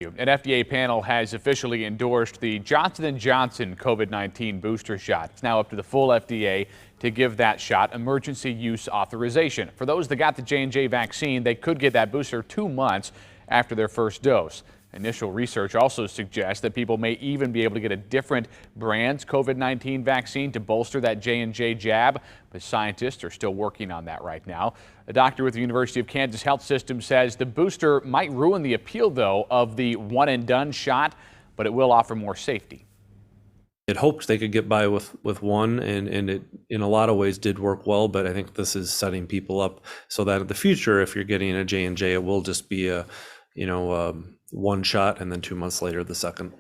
An FDA panel has officially endorsed the Johnson & Johnson COVID-19 booster shot. It's now up to the full FDA to give that shot emergency use authorization. For those that got the J&J vaccine, they could get that booster 2 months after their first dose. Initial research also suggests that people may even be able to get a different brand's COVID-19 vaccine to bolster that J&J jab, but scientists are still working on that right now. A doctor with the University of Kansas Health System says the booster might ruin the appeal, though, of the one-and-done shot, but it will offer more safety. It hoped they could get by with one, and it in a lot of ways did work well, but I think this is setting people up so that in the future, if you're getting a J&J, it will just be a, one shot and then 2 months later the second.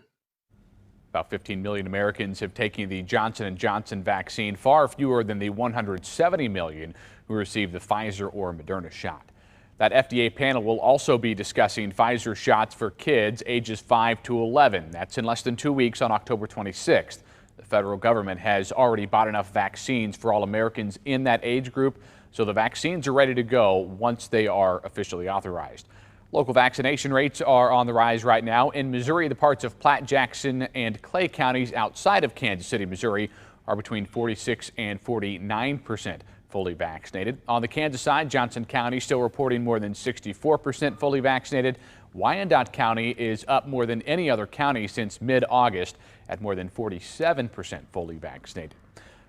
About 15 million Americans have taken the Johnson & Johnson vaccine, far fewer than the 170 million who received the Pfizer or Moderna shot. That FDA panel will also be discussing Pfizer shots for kids ages 5 to 11. That's in less than 2 weeks on October 26th. The federal government has already bought enough vaccines for all Americans in that age group, so the vaccines are ready to go once they are officially authorized. Local vaccination rates are on the rise right now. In Missouri, the parts of Platte, Jackson, and Clay counties outside of Kansas City, Missouri, are between 46 and 49% fully vaccinated. On the Kansas side, Johnson County still reporting more than 64% fully vaccinated. Wyandotte County is up more than any other county since mid-August at more than 47% fully vaccinated.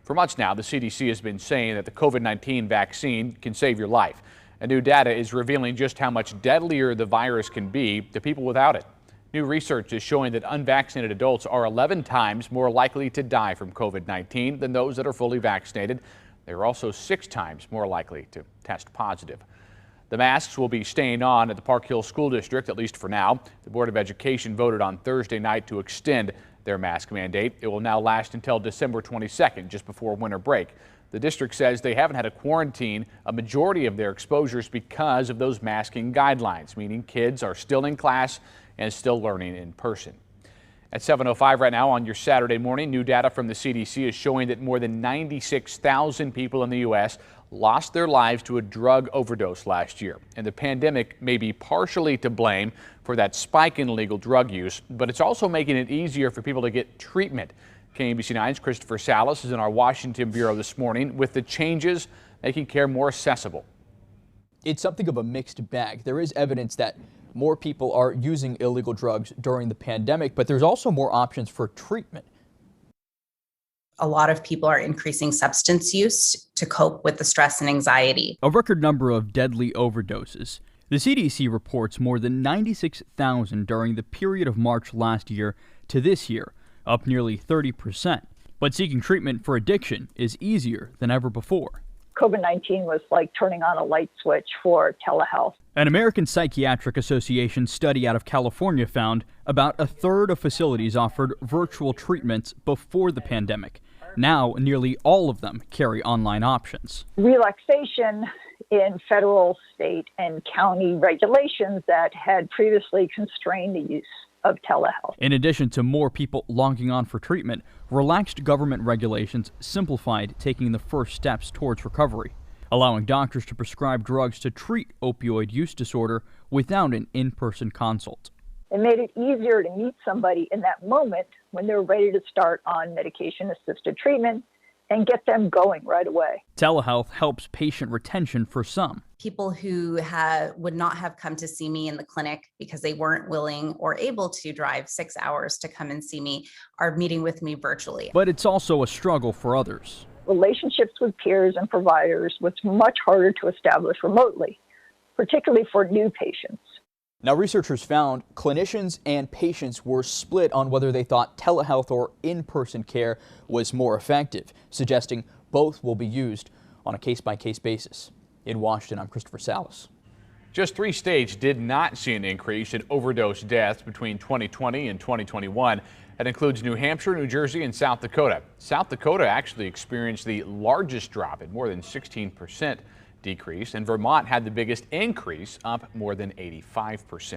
For months now, the CDC has been saying that the COVID-19 vaccine can save your life. And new data is revealing just how much deadlier the virus can be to people without it. New research is showing that unvaccinated adults are 11 times more likely to die from COVID-19 than those that are fully vaccinated. They're also 6 times more likely to test positive. The masks will be staying on at the Park Hill School District, at least for now. The Board of Education voted on Thursday night to extend their mask mandate. It will now last until December 22nd, just before winter break. The district says they haven't had to quarantine a majority of their exposures because of those masking guidelines, meaning kids are still in class and still learning in person. At 7:05 right now on your Saturday morning, new data from the CDC is showing that more than 96,000 people in the U.S. lost their lives to a drug overdose last year. And the pandemic may be partially to blame for that spike in illegal drug use, but it's also making it easier for people to get treatment. KMBC 9's Christopher Salas is in our Washington bureau this morning with the changes making care more accessible. It's something of a mixed bag. There is evidence that more people are using illegal drugs during the pandemic, but there's also more options for treatment. A lot of people are increasing substance use to cope with the stress and anxiety. A record number of deadly overdoses. The CDC reports more than 96,000 during the period of March last year to this year, up nearly 30%. But seeking treatment for addiction is easier than ever before. COVID-19 was like turning on a light switch for telehealth. An American Psychiatric Association study out of California found about a third of facilities offered virtual treatments before the pandemic. Now, nearly all of them carry online options. Relaxation in federal, state, and county regulations that had previously constrained the use of telehealth. In addition to more people logging on for treatment, relaxed government regulations simplified taking the first steps towards recovery, allowing doctors to prescribe drugs to treat opioid use disorder without an in-person consult. It made it easier to meet somebody in that moment when they're ready to start on medication-assisted treatment and get them going right away. Telehealth helps patient retention for some. People who would not have come to see me in the clinic because they weren't willing or able to drive 6 hours to come and see me are meeting with me virtually. But it's also a struggle for others. Relationships with peers and providers was much harder to establish remotely, particularly for new patients. Now, researchers found clinicians and patients were split on whether they thought telehealth or in-person care was more effective, suggesting both will be used on a case-by-case basis. In Washington, I'm Christopher Salas. Just 3 states did not see an increase in overdose deaths between 2020 and 2021. That includes New Hampshire, New Jersey, and South Dakota. South Dakota actually experienced the largest drop at more than 16% decrease, and Vermont had the biggest increase, up more than 85%.